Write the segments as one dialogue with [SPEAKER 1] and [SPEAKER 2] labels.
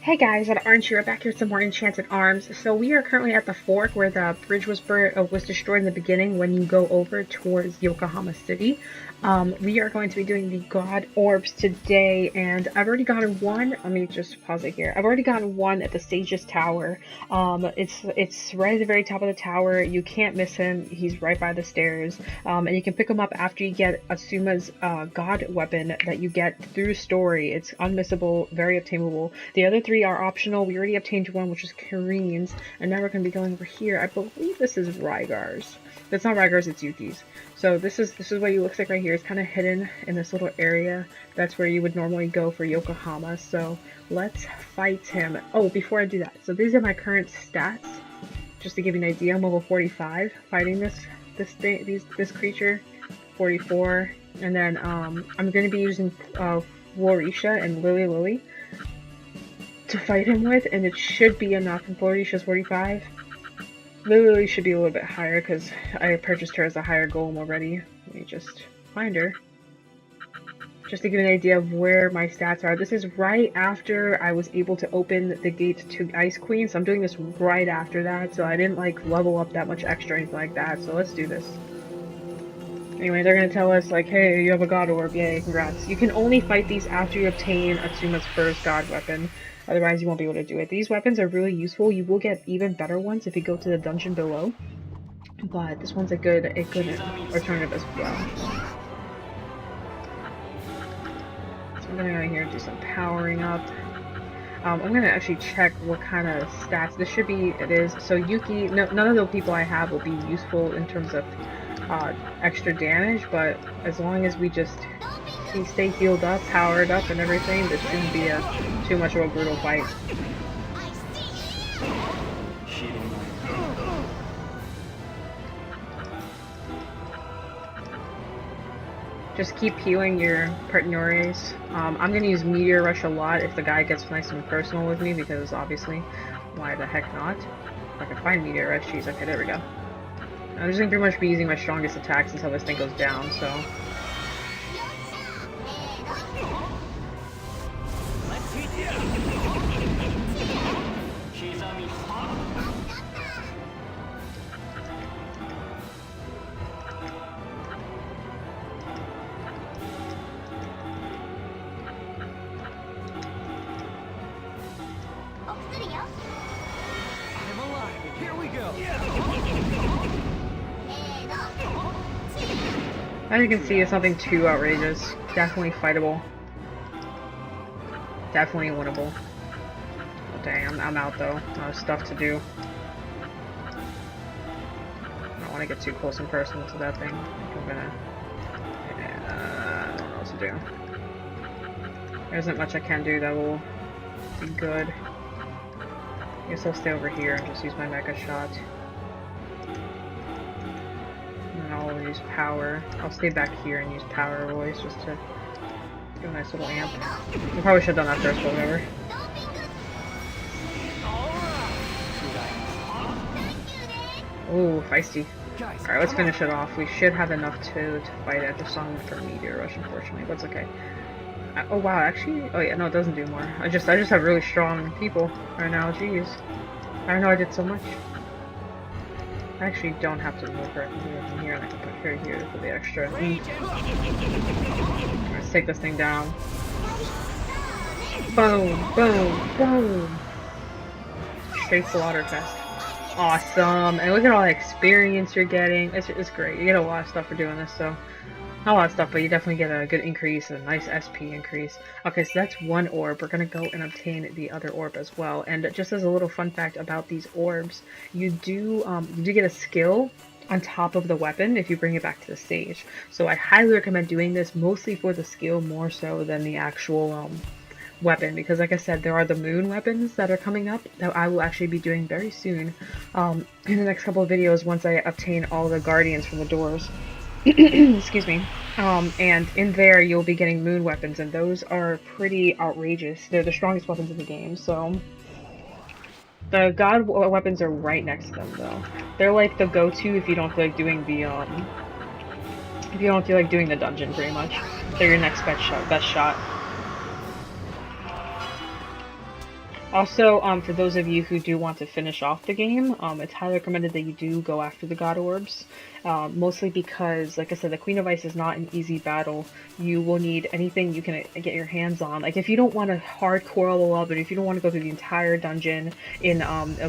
[SPEAKER 1] Hey guys, at Orange here, back here with some more Enchanted Arms. So we are currently at the fork where the bridge was destroyed in the beginning when you go over towards Yokohama City. We are going to be doing the God Orbs today, and I've already gotten one. Let me just pause it here. I've already gotten one at the Sage's Tower. It's right at the very top of the tower. You can't miss him. He's right by the stairs. And you can pick him up after you get Asuma's God weapon that you get through story. It's unmissable, very obtainable. The other three are optional. We already obtained one, which is Kareem's, and now we're going to be going over here. I believe this is Rygar's. That's not Rygar's, it's Yuki's. So this is what he looks like right here. It's kind of hidden in this little area. That's where you would normally go for Yokohama. So let's fight him. Oh, before I do that, so these are my current stats, just to give you an idea. I'm level 45 fighting this creature, 44, and then I'm going to be using Florisha and Lily to fight him with, and it should be enough. And Florisha's 45. Lily should be a little bit higher because I purchased her as a higher golem already. Let me just find her. Just to give you an idea of where my stats are. This is right after I was able to open the gate to Ice Queen, so I'm doing this right after that, so I didn't like level up that much extra or anything like that, so let's do this. Anyway, they're gonna tell us like, hey, you have a God Orb, yay, congrats. You can only fight these after you obtain Atsuma's first God weapon. Otherwise, you won't be able to do it. These weapons are really useful. You will get even better ones if you go to the dungeon below. But this one's a good alternative as well. So I'm gonna go in here and do some powering up. I'm gonna actually check what kind of stats this should be. It is so Yuki. None of the people I have will be useful in terms of extra damage, but as long as we stay healed up, powered up, and everything, this shouldn't be too much of a brutal fight. Just keep healing your partners. I'm going to use Meteor Rush a lot if the guy gets nice and personal with me, because obviously, why the heck not? If I can find Meteor Rush, jeez, okay, there we go. I'm just going to pretty much be using my strongest attacks until this thing goes down, so... As you can see, it's nothing too outrageous. Definitely fightable. Definitely winnable. Oh, dang, I'm out though. I have stuff to do. I don't want to get too close and personal to that thing. I think I'm gonna... I don't know what to do. There isn't much I can do that will be good. I guess I'll stay over here and just use my Mega Shot. I'll use power. I'll stay back here and use power voice just to do a nice little amp. I probably should have done that first, but whatever. Ooh, feisty. Alright, let's finish it off. We should have enough to fight it. Just on for Meteor Rush, unfortunately, but it's okay. Oh wow, actually, oh yeah, no, it doesn't do more. I just have really strong people right now. Jeez, I don't know I did so much. I actually don't have to move her. I can do it from here, and I can put her here for the extra. Let's take this thing down. Boom, boom, boom. Straight slaughter fest. Awesome. And look at all the experience you're getting. It's great. You get a lot of stuff for doing this, so. Not a lot of stuff, but you definitely get a good increase, a nice SP increase. Okay, so that's one orb. We're gonna go and obtain the other orb as well. And just as a little fun fact about these orbs, you do get a skill on top of the weapon if you bring it back to the stage. So I highly recommend doing this, mostly for the skill more so than the actual weapon, because like I said, there are the moon weapons that are coming up that I will actually be doing very soon in the next couple of videos once I obtain all the guardians from the doors. Excuse me. And in there you'll be getting moon weapons, and those are pretty outrageous. They're the strongest weapons in the game, so... The god weapons are right next to them, though. They're like the go-to if you don't feel like doing the, if you don't feel like doing the dungeon, pretty much. They're your next best shot. Also, for those of you who do want to finish off the game, it's highly recommended that you do go after the God Orbs, mostly because, like I said, the Queen of Ice is not an easy battle. You will need anything you can get your hands on. Like, if you don't want to hardcore level up, and if you don't want to go through the entire dungeon in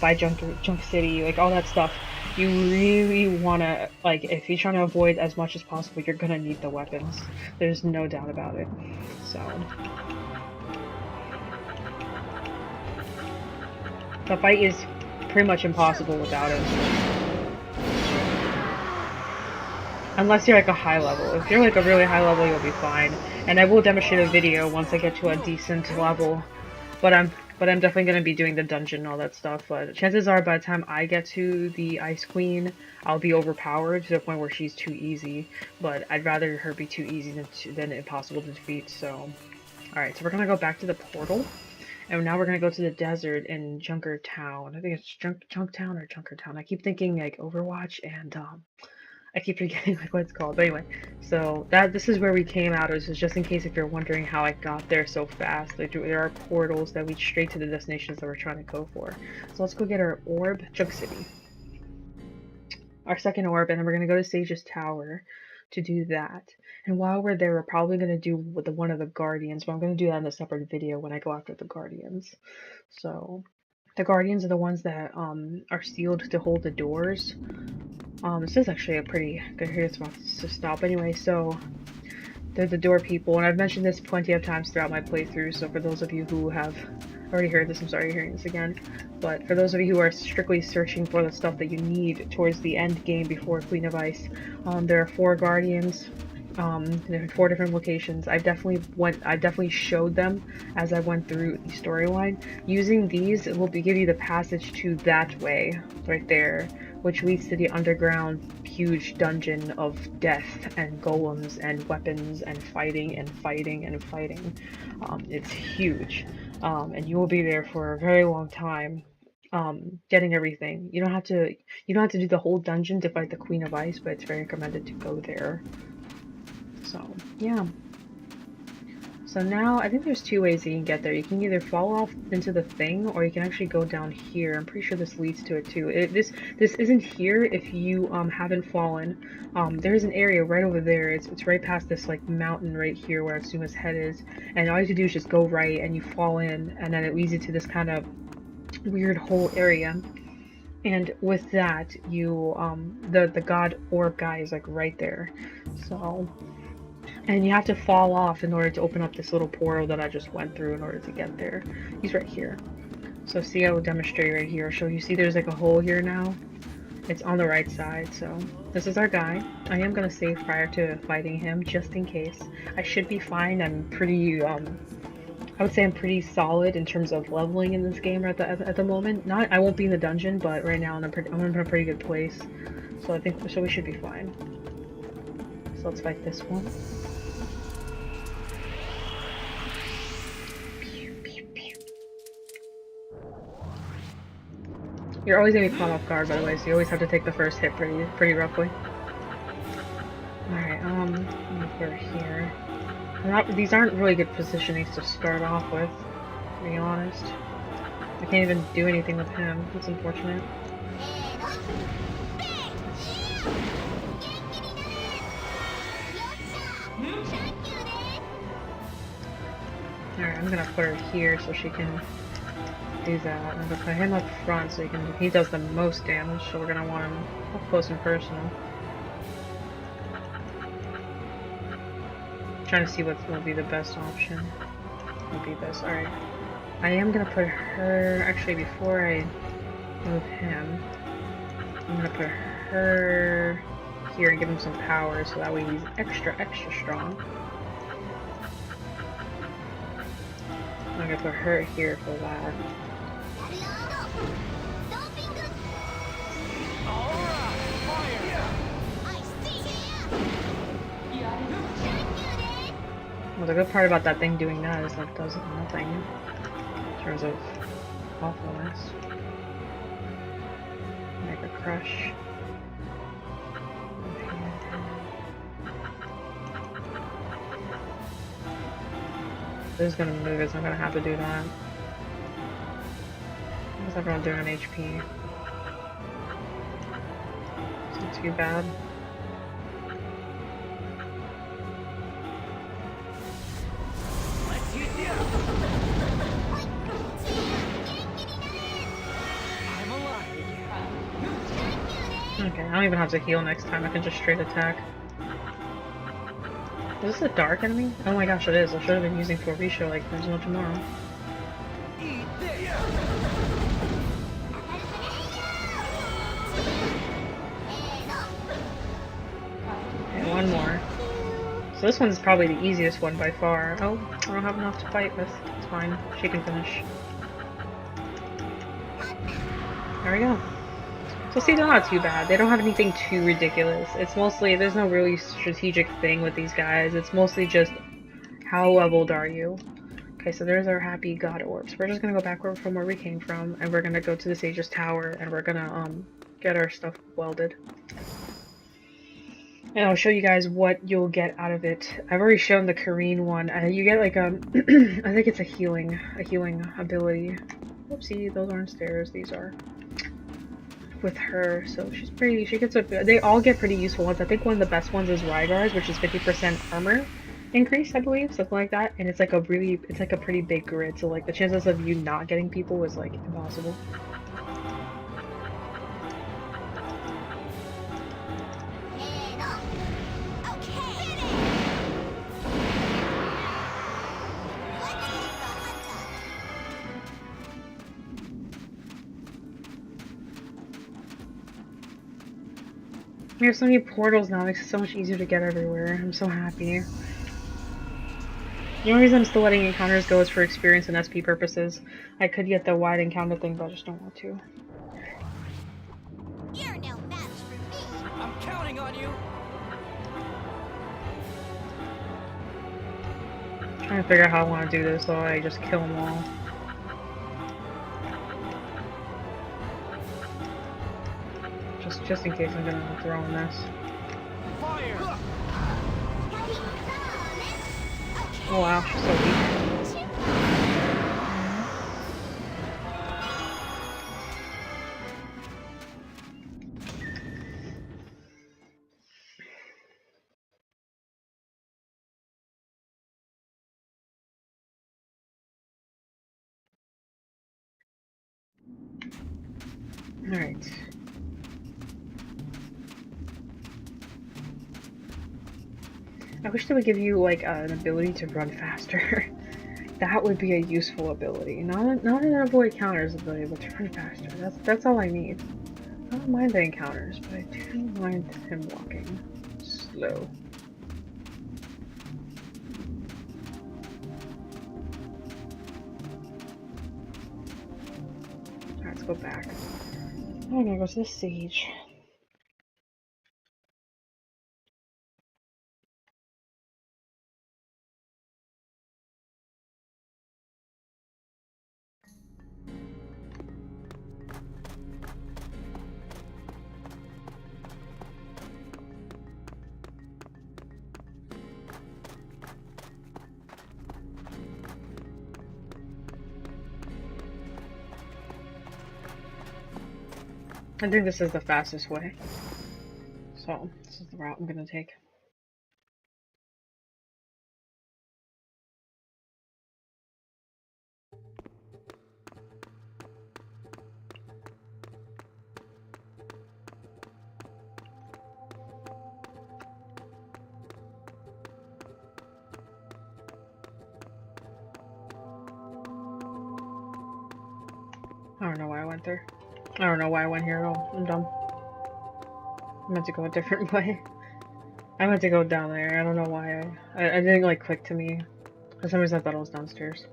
[SPEAKER 1] by Junk City, like all that stuff, you really want to, like, if you're trying to avoid as much as possible, you're gonna need the weapons. There's no doubt about it. So. The fight is pretty much impossible without it. Unless you're like a high level. If you're like a really high level, you'll be fine. And I will demonstrate a video once I get to a decent level. But I'm definitely gonna be doing the dungeon and all that stuff. But chances are by the time I get to the Ice Queen, I'll be overpowered to the point where she's too easy. But I'd rather her be too easy than impossible to defeat, so. Alright, so we're gonna go back to the portal. And now we're gonna go to the desert in Junker Town. I think it's Junktown or Junker Town. I keep thinking like Overwatch, and I keep forgetting like what it's called. But anyway, so this is where we came out. This is just in case if you're wondering how I got there so fast. Like, there are portals that lead straight to the destinations that we're trying to go for. So let's go get our orb, Junk City. Our second orb, and then we're gonna go to Sage's Tower to do that. And while we're there, we're probably going to do one of the Guardians, but I'm going to do that in a separate video when I go after the Guardians. So, the Guardians are the ones that are sealed to hold the doors. This is actually a pretty good spot to stop anyway, so they're the door people, and I've mentioned this plenty of times throughout my playthrough, so for those of you who have already heard this, I'm sorry you're hearing this again. But for those of you who are strictly searching for the stuff that you need towards the end game before Queen of Ice, there are 4 Guardians. There are 4 different locations. I definitely showed them as I went through the storyline. Using these, it will give you the passage to that way, right there, which leads to the underground huge dungeon of death and golems and weapons and fighting and fighting and fighting. It's huge, and you will be there for a very long time. Getting everything. You don't have to do the whole dungeon to fight the Queen of Ice, but it's very recommended to go there. So, yeah. So now, I think there's 2 ways you can get there. You can either fall off into the thing, or you can actually go down here. I'm pretty sure this leads to it too. This isn't here if you haven't fallen. There's an area right over there. It's right past this like mountain right here where Atsuma's head is. And all you have to do is just go right and you fall in, and then it leads you to this kind of weird hole area. And with that, you the god orb guy is like right there. So. And you have to fall off in order to open up this little portal that I just went through in order to get there. He's right here. So see, I will demonstrate right here. So you see there's like a hole here now? It's on the right side, so this is our guy. I am going to save prior to fighting him, just in case. I should be fine. I'm pretty, I would say I'm pretty solid in terms of leveling in this game at the moment. I won't be in the dungeon, but right now I'm in a pretty good place. So we should be fine. So let's fight this one. You're always gonna be caught off guard, by the way, so you always have to take the first hit pretty roughly. Alright, let me put her here. These aren't really good positionings to start off with, to be honest. I can't even do anything with him. That's unfortunate. Alright, I'm gonna put her here so she can do that. I'm gonna put him up front so he does the most damage, so we're gonna want him up close and personal. Trying to see what will be the best option. Would be this. Alright. I am gonna put her, actually before I move him, I'm gonna put her here and give him some power so that way he's extra strong. I'm gonna put her here for that. Well, the good part about that thing doing that is that it does nothing in terms of awfulness. Make a crush. This is gonna move it, so I'm gonna have to do that. How's everyone doing on HP? It's not too bad. Okay, I don't even have to heal next time, I can just straight attack. Is this a dark enemy? Oh my gosh, it is. I should have been using Florisha like there's no tomorrow. Okay, one more. So this one's probably the easiest one by far. Oh, I don't have enough to fight with. It's fine. She can finish. There we go. So see, they're not too bad. They don't have anything too ridiculous. It's mostly, there's no really strategic thing with these guys. It's mostly just, how leveled are you? Okay, so there's our happy god orbs. We're just gonna go backward from where we came from, and we're gonna go to the Sage's Tower, and we're gonna, get our stuff welded. And I'll show you guys what you'll get out of it. I've already shown the Kareen one. You get like I think it's a healing ability. Oopsie, those aren't stairs, these are. With her, so she gets they all get pretty useful ones. I think one of the best ones is Rygar's, which is 50% armor increase, I believe, something like that. And it's like a pretty big grid, so like the chances of you not getting people is like impossible. We have so many portals now, it makes it so much easier to get everywhere. I'm so happy. The only reason I'm still letting encounters go is for experience and SP purposes. I could get the wide encounter thing, but I just don't want to.
[SPEAKER 2] You're no match for me. I'm counting on you.
[SPEAKER 1] I'm trying to figure out how I want to do this, so I just kill them all. Just in case I'm gonna throw in this.
[SPEAKER 2] Fire.
[SPEAKER 1] Oh wow, she's so weak. Alright. I wish they would give you like an ability to run faster. That would be a useful ability. Not an avoid counters ability, but to run faster. That's all I need. I don't mind the encounters, but I do mind him walking slow. Alright, let's go back. Oh, I'm gonna go to the Sage. I think this is the fastest way. So, this is the route I'm gonna take. I don't know why I went there. I don't know why I went here at all. I'm dumb. I meant to go a different way. I meant to go down there. I don't know why I didn't like click to me. For some reason I thought it was downstairs.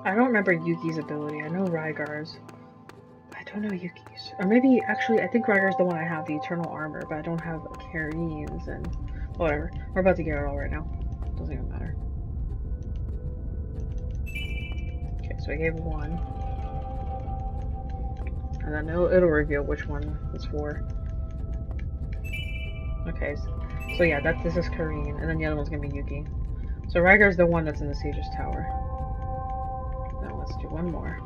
[SPEAKER 1] I don't remember Yuki's ability. I know Rygar's. I don't know Yuki's. Or maybe, actually, I think Rygar's the one I have, the Eternal Armor, but I don't have Kareen's and whatever. We're about to get it all right now. Doesn't even matter. Okay, so I gave one. And then it'll reveal which one it's for. Okay, So yeah, this is Kareen, and then the other one's gonna be Yuki. So Rygar's the one that's in the Sage's Tower. Now let's do one more.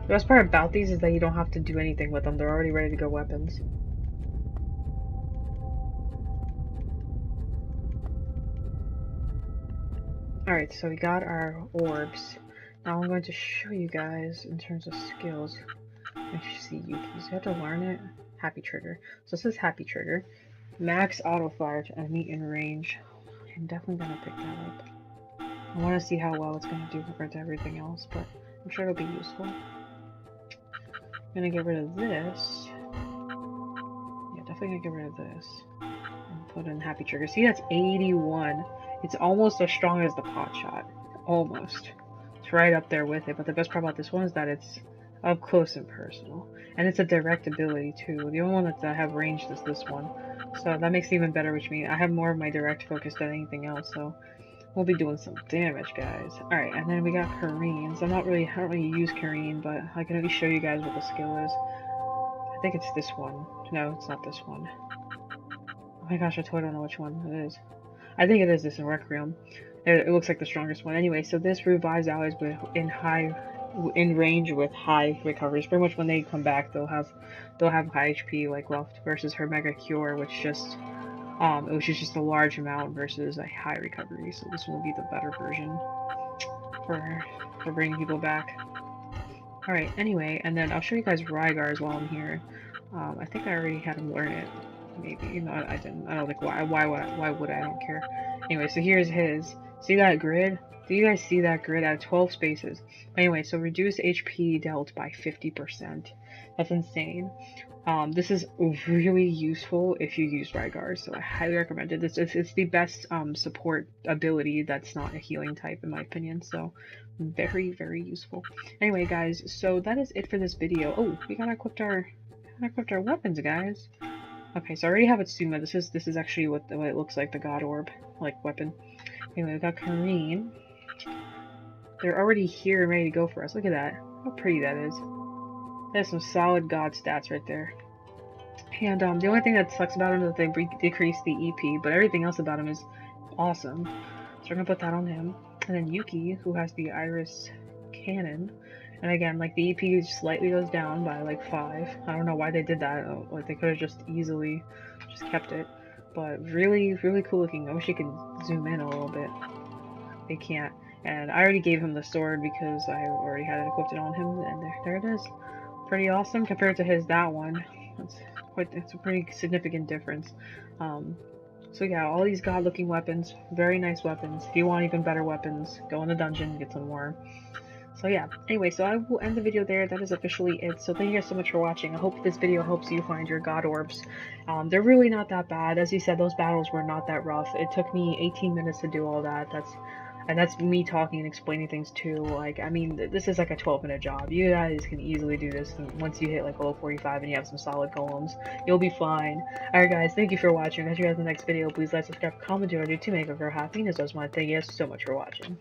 [SPEAKER 1] The best part about these is that you don't have to do anything with them. They're already ready to go weapons. Alright, so we got our orbs. Now I'm going to show you guys in terms of skills. Let me see Yuki. So you have to learn it. Happy Trigger. So this is Happy Trigger. Max auto fire to enemy in range. I'm definitely gonna pick that up. I want to see how well it's gonna do compared to everything else, but I'm sure it'll be useful. I'm gonna get rid of this. Yeah, definitely gonna get rid of this. And put in Happy Trigger. See, that's 81. It's almost as strong as the pot shot. Almost. It's right up there with it, but the best part about this one is that it's up close and personal. And it's a direct ability too. The only one that I have ranged is this one. So that makes it even better, which means I have more of my direct focus than anything else, so we'll be doing some damage, guys. Alright, and then we got Kareen. So I don't really use Kareen, but I can at least show you guys what the skill is. I think it's this one. No, it's not this one. Oh my gosh, I totally don't know which one it is. I think it is this in Requiem. It looks like the strongest one. Anyway, so this revives allies in range with high recoveries. Pretty much when they come back, they'll have high HP like left versus her Mega Cure, which just which is just a large amount versus a high recovery. So this will be the better version for bringing people back. All right. Anyway, and then I'll show you guys Rygar's while I'm here. I think I already had him learn it. Maybe, no, I didn't. I don't think why would I? I don't care. Anyway, so here's his. See that grid? Do you guys see that grid at 12 spaces? Anyway, so reduce HP dealt by 50%. That's insane. This is really useful if you use Rygar, so I highly recommend it. It's the best support ability that's not a healing type in my opinion, so very, very useful. Anyway, guys, so that is it for this video. Oh, we gotta equip our weapons, guys. Okay, so I already have Atsuma. This is actually what it looks like, the God Orb like weapon. Anyway, we got Kareen. They're already here and ready to go for us. Look at that. How pretty that is. That's some solid God stats right there. And the only thing that sucks about him is that they decrease the EP, but everything else about him is awesome. So we're gonna put that on him. And then Yuki, who has the Iris Cannon. And again, like the EP slightly goes down by like 5. I don't know why they did that. Like they could have just easily just kept it. But really, really cool looking. I wish you could zoom in a little bit. They can't. And I already gave him the sword because I already had it equipped on him. And there it is. Pretty awesome compared to that one. It's a pretty significant difference. So yeah, all these god-looking weapons, very nice weapons. If you want even better weapons, go in the dungeon, get some more. So yeah, anyway, so I will end the video there. That is officially it. So thank you guys so much for watching. I hope this video helps you find your God Orbs. They're really not that bad. As you said, those battles were not that rough. It took me 18 minutes to do all that. That's me talking and explaining things too. Like, I mean, this is like a 12-minute job. You guys can easily do this. And once you hit like level 45 and you have some solid golems, you'll be fine. Alright guys, thank you for watching. I'll see you guys in the next video. Please like, subscribe, comment, do what I do to make her happy. And as always, I want to thank you guys so much for watching.